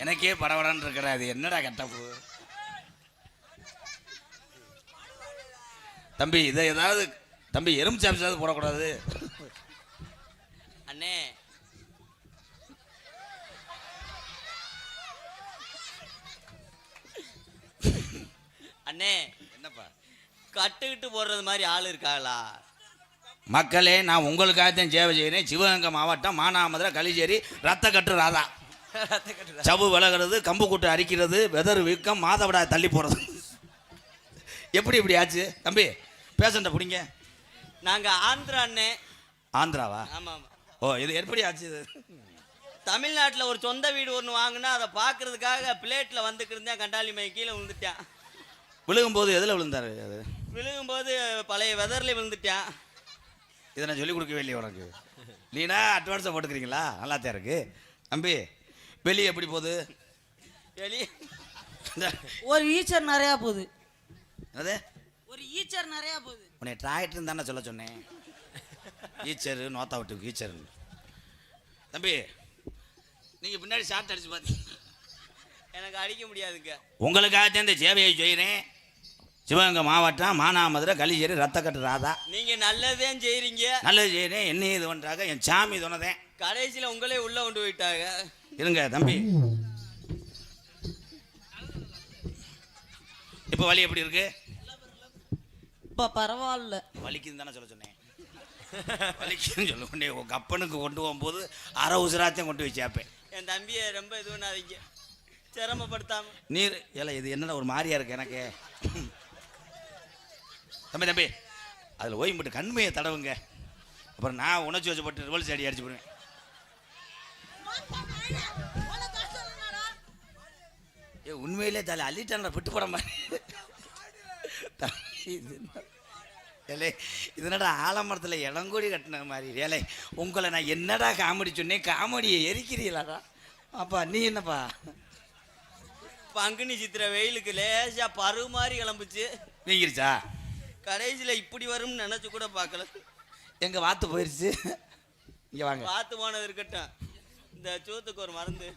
எனக்கே பரவலான்னு இருக்கிற அது என்னடா கட்டப்பு தம்பி. இதை ஏதாவது தம்பி எறும்பு சாப்பிச்சாவது போடக்கூடாது அண்ணே. அண்ணே என்னப்பா கட்டுக்கிட்டு போடுறது மாதிரி ஆள் இருக்காங்களா? மக்களே, நான் உங்களுக்காகத்தான் சேவை செய்கிறேன். சிவகங்கை மாவட்டம் மானாமதுரை களிச்சேரி ரத்த கட்டு ராதா. சவு விலகிறது, கம்பு கூட்டு அரிக்கிறது, வெதர் வீக்கம், மாதவிடா தள்ளி போகிறது. எப்படி இப்படி ஆச்சு தம்பி? பேசண்ட பிடிங்க. நாங்கள் ஆந்திரா அண்ணே. ஆந்திராவா? ஆமாம் ஆமாம். ஓ, இது எப்படி ஆச்சு? இது தமிழ்நாட்டில் ஒரு சொந்த வீடு ஒன்று வாங்கினா அதை பார்க்கறதுக்காக பிளேட்டில் வந்துக்கிட்டு இருந்தேன். கண்டாலி மை கீழே விழுந்துட்டேன். விழுகும்போது எதில் விழுந்தாரு? அது விழுகும்போது பழைய வெதரில் விழுந்துட்டேன். இதை நான் சொல்லிக் கொடுக்கவே இல்லையே உனக்கு. நீனா அட்வான்ஸாக போட்டுக்கிறீங்களா? நல்லாத்தான் இருக்கு தம்பி. வெளியே எப்படி போகுது? வெளியே ஒரு ஈச்சர் நிறையா போகுது. அது ஒரு ஈச்சர் நிறையா போகுது. உன்னை டிராக்டர்னு தானே சொல்ல சொன்னேன். ஈச்சரு நோத்தா விட்டு ஈச்சரு. தம்பி நீங்கள் பின்னாடி ஷார்ட் அடிச்சு பார்த்தீங்க. எனக்கு அடிக்க முடியாதுங்க. உங்களுக்காகத்தான் இந்த சேவையை செய்கிறேன். சிவகங்கை மாவட்டம் மானாமதுரை களிச்சேரி ரத்த கட்டு ராதா. நீங்கள் நல்லதேன் செய்கிறீங்க. நல்லது செய்கிறேன். என்னையும் இது பண்ணுறாங்க, என் சாமி சொன்னதேன். கடைசியில் உங்களே உள்ளே கொண்டு போயிட்டாங்க. இருங்க தம்பி. இப்போ வலி எப்படி இருக்கு? இப்போ பரவாயில்ல. வலிக்குதுன்னு தானே சொல்ல சொன்னேன். வலிக்குன்னு சொல்ல கொண்டே உங்கள் அப்பனுக்கு கொண்டு போகும்போது அரை உசுராத்தையும் கொண்டு போய் சேர்ப்பேன். என் தம்பியை ரொம்ப இது பண்ணாதீங்க, சிரமப்படுத்தாம. நீர் ஏல இது என்னடா ஒரு மாதிரியா இருக்கு எனக்கு. தம்பி தம்பி அதில் ஓய்ம்பட்டு கண்மையை தடவுங்க. அப்புறம் நான் உணர்ச்சி வச்சப்பட்டு ரிவல்ஸ் அடி அடிச்சு போடுவேன். ஏ உண்மையிலே தலை அள்ளிட்டான விட்டு போட மாதிரி. ஏலே இது என்னடா ஆலமரத்தில் இளங்கோடி கட்டின மாதிரி. ஏலே உங்களை நான் என்னடா காமெடி சொன்னேன், காமெடியை எரிக்கிறீங்களாடா? அப்பா நீ என்னப்பா? பங்குனி சித்திரை வெயிலுக்கு லேசா பருவு மாதிரி கிளம்புச்சு. நீங்கிருச்சா? கடைசியில் இப்படி வரும்னு நினச்சி கூட பார்க்கல. எங்க வாத்து போயிருச்சு. இங்கே வாங்க. வாத்து போனது இருக்கட்டும், இந்த சூத்துக்கு ஒரு மருந்து.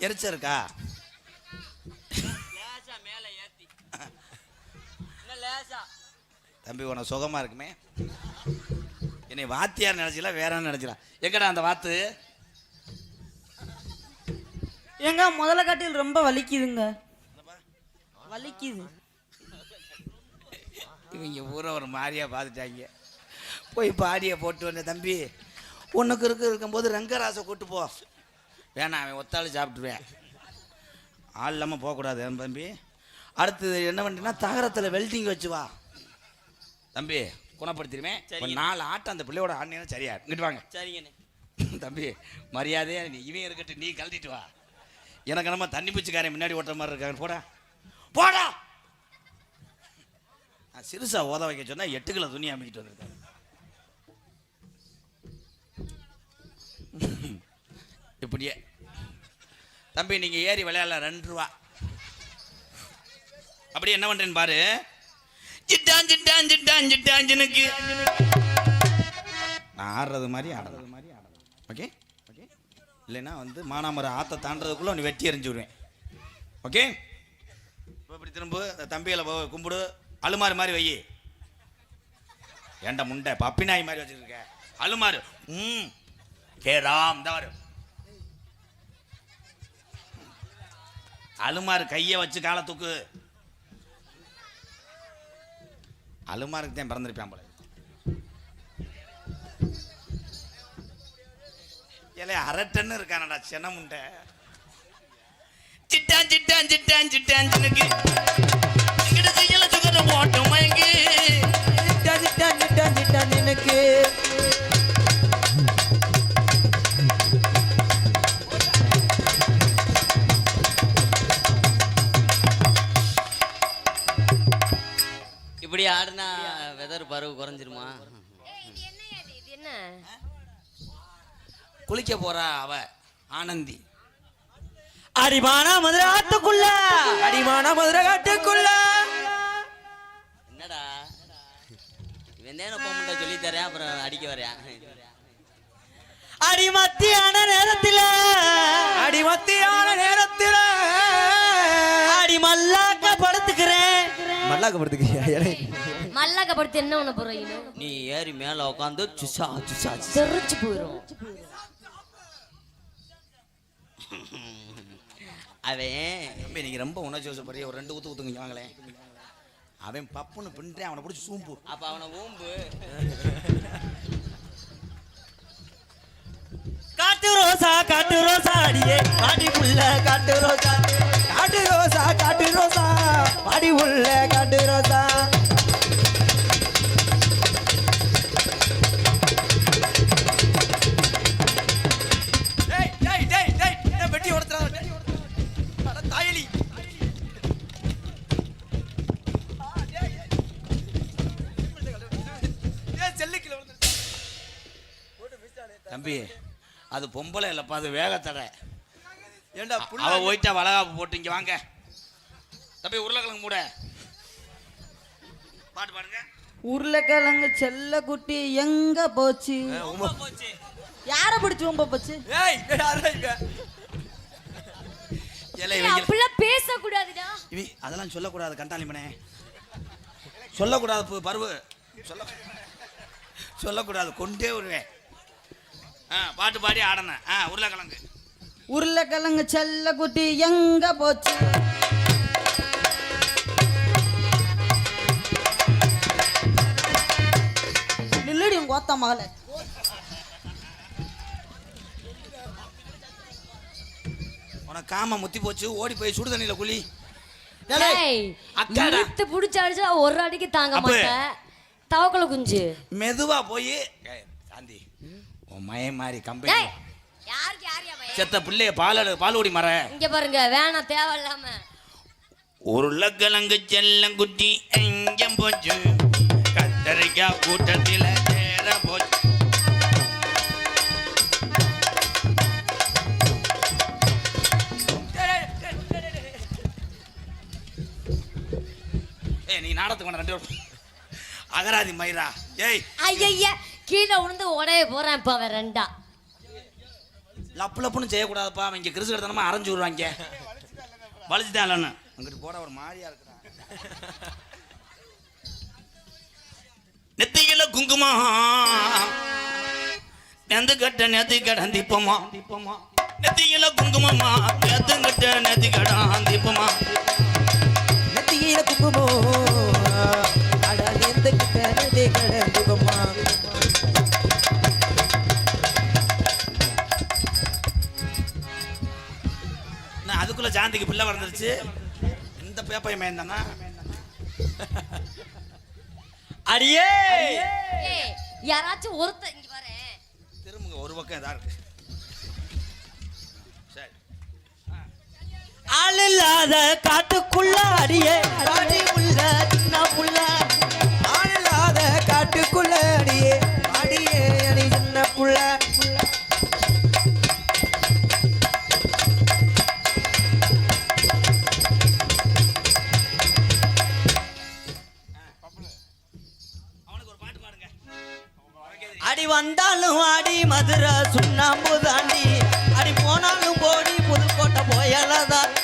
எரிச்சா இருக்கா? லேசா மேலே ஏற்றி லேசா. தம்பி உனக்கு சுகமா இருக்குமே. என்னை வாத்தியார் நினைச்சல வேற நினைச்சலாம். எங்கடா அந்த வாத்து? ஏங்க முதல்ல காட்டில் ரொம்ப வலிக்குதுங்க. வலிக்குது. இவங்க பூரா ஒரு மாதிரியா பார்த்துட்டாங்க. போய் பாடியை போட்டு வந்த தம்பி. உனக்கு இருக்கும்போது ரங்கராசை கூட்டு போ. வேணாம், அவன் ஒத்தாள் சாப்பிட்டுருவேன். ஆள் இல்லாமல் போகக்கூடாது தம்பி. அடுத்தது என்ன பண்ணுறேன்னா தகரத்தில் வெல்டிங் வச்சு வா தம்பி, குணப்படுத்திடுவேன். ஒரு 4 ஆட்டம் அந்த பிள்ளையோட ஆடினா சரியா. இங்கிட்டு வாங்க. சரிங்கண்ணே. தம்பி மரியாதையா நீ இவன் இருக்கட்டும், நீ கழட்டிட்டு வா. எனக்கு நம்ம தண்ணி பிச்சுக்காரன் முன்னாடி ஓட்டுற மாதிரி இருக்காங்க. போடா போடா. நான் சிறுசா ஓத வைக்க சொன்னா 8 கிலோ துணி அமைக்கிட்டு வந்திருக்கேன். இப்படியே தம்பி நீங்க ஏறி விளையாடலாம். 2 ரூபா. அப்படி என்ன பண்றேன்னு பாரு. ஜிட்டான் ஜிட்டான் ஜிட்டான் ஜிட்டான் ஜினுக்கு நான் ஆடுறது மாதிரி ஆடுறது. Okay okay. இல்லைன்னா வந்து மானாமரம் ஆற்ற தாண்டதுக்குள்ளே நீ வெட்டி எறிஞ்சு விடுவேன். ஓகே. இப்போ இப்படி திரும்ப தம்பியில் கும்பிடு. அழுமாறு மாதிரி வை. ஏண்ட முண்டை பப்பினாய் மாதிரி வச்சுருக்க. அழுமாறு. கேராம் தான் வரும். அழுமாறு கையை வச்சு காலை தூக்கு. அழுமாருக்கு தான் பிறந்திருப்பான் போல. ஏலே 1/2 டன் இருக்கானடா சென்ன முண்டை. சிட்டான் சிட்டான் சிட்டான் சிட்டான் சினுக்கு இங்கிட்ட செய்யல சுகர போட்டு மயங்கி. ஜிட்டான் ஜிட்டான் ஜிட்டான் ஜிட்டான் எனக்கு. இப்படி ஆடுனா வெதர் பருவு குறைஞ்சிருமா? குளிக்க போறா அவ ஆனந்தி. அடிமான மதுரை ஆட்டுக்குள்ள, அடிமான மதுரை காட்டுக்குள்ள. என்னடா இவன் தானே பொம்மட்ட சொல்லி தரேன், அப்புறம் அடிக்க வரேன். அடி மத்தியான நேரத்தில் அடி மல்லாக்க படுத்துக்கிறேன். மல்லாக்க படுத்து என்ன பண்ண போறீங்க? நீ ஏறி மேல உட்காந்து சுசா சுசா தெரிச்சு போயிடும். அவன் தம்பி நீங்க ரொம்ப உணர்ச்சி வசப்படுறிய, ஒரு 2 ஊத்து ஊத்துங்க வாங்களேன். அவன் பப்புன்னு பின்றேன், அவனை பிடிச்சி சூம்பு. அப்ப அவனை ஊம்பு. காட்டு ரோசா அடியே பாடி புள்ள காட்டு ரோசா பாடி புள்ள காட்டு ரோசா. வெட்டி உடச்சுறான் தாயலி. தம்பி அது பொம்பளை இல்லப்பா, அது வேகத்தடை. ஏண்டா அவ போயிட்டா வளகாப்பு போட்டு இங்க வாங்க. தம்பி உருளைக்கிழங்கு மூட பாட்டு பாடுங்க. உருளைக்கிழங்கு செல்ல குட்டி எங்க போச்சு? யார பிடிச்சு ரொம்ப போச்சு? அப்படிலாம் பேசக்கூடாதுடா. அதெல்லாம் சொல்லக்கூடாது கண்டாலிமனே, சொல்லக்கூடாது பருவு, சொல்லக்கூடாது, கொண்டே வருவேன். பாட்டு பாடி ஆடணும். உருளைக்கிழங்கு செல்ல குட்டி எங்க போச்சு? நில்லடி உங்க ஓத்த மகள. உனக்கு காம முத்தி போச்சு, ஓடி போய் சுடு தண்ணியில குளி. இழுத்து புடிச்சாடிச்சா ஒரு அடிக்கு தாங்க மாட்டேன். தவக்கல குஞ்சு மெதுவா போய் சாந்தி உன் மய மாதிரி கம்பெனி செத்த பிள்ளைய பாலுடி மர இங்க பாருங்க. வேணாம், தேவையில்லாம. உருளைக்கிழங்கு செல்லங்குட்டி எங்க போச்சு? கத்தரிக்காய் கூட்டத்தில நேர போச்சு. நீ நாடத்துக்கு கொண்ட 2 பேரும் அகராதி மயிரா. ஐயா கீழே விழுந்து உடைய போறேன். இப்ப அவன் 2 லப்பு லப்புன்னு செய்யக்கூடாதுப்பா. அவங்க கிறிஸ்து கடத்தனமா அரைஞ்சு விடுவாங்க. வலிச்சுதான் இல்லைன்னு அங்கிட்டு போட ஒரு மாதிரியா இருக்கிறான். நெத்தியில குங்குமா நெந்து கட்ட நெத்தி கடந்திப்பமா. நெத்தியில குங்குமமா நெத்து கட்ட நெத்தி கடந்திப்பமா. நெத்தியில குங்குமோ அட நெந்து கட்ட நெத்தி கடந்திப்பமா. அதுக்குள்ள சாந்திக்கு பிள்ளை வளர்ந்துருச்சு. இந்த பேப்பை மேந்தானா அடியே யாராச்சும் ஒருத்த இங்க பாரு. திரும்புங்க, ஒரு பக்கம் இதா இருக்கு. சரி, ஆள் இல்லாத காட்டுக்குள்ள அடியே அடி புள்ள சின்ன புள்ள. ஆள் இல்லாத காட்டுக்குள்ள அடியே அடியே அடி சின்ன புள்ள. அடி வந்தாலும் அடி மதுரை சுண்ணாம்பு தாண்டி அடி போனாலும் போடி புதுக்கோட்டை போயலதான்.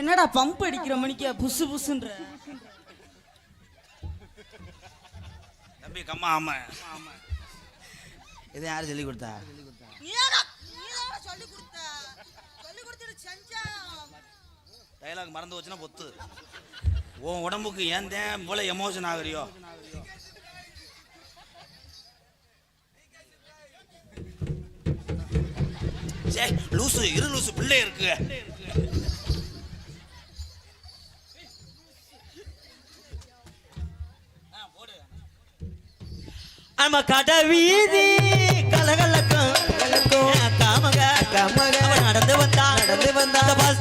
என்னடா பம்ப் அடிக்கிற மணிக்கு புசு புசுன்ற தம்பி கம்மா. ஆமா இதை யாரு சொல்லி கொடுத்தா? டைலாக் மறந்து வச்சுன்னா பொத்து. உன் உடம்புக்கு ஏன் தான் போல எமோஷன் ஆகுறியோ? லூசு இரு லூசு பிள்ளை இருக்கு. நம்ம கடை வீதி கலகலக்கும் காமக காமக நடந்து வந்தா பஸ்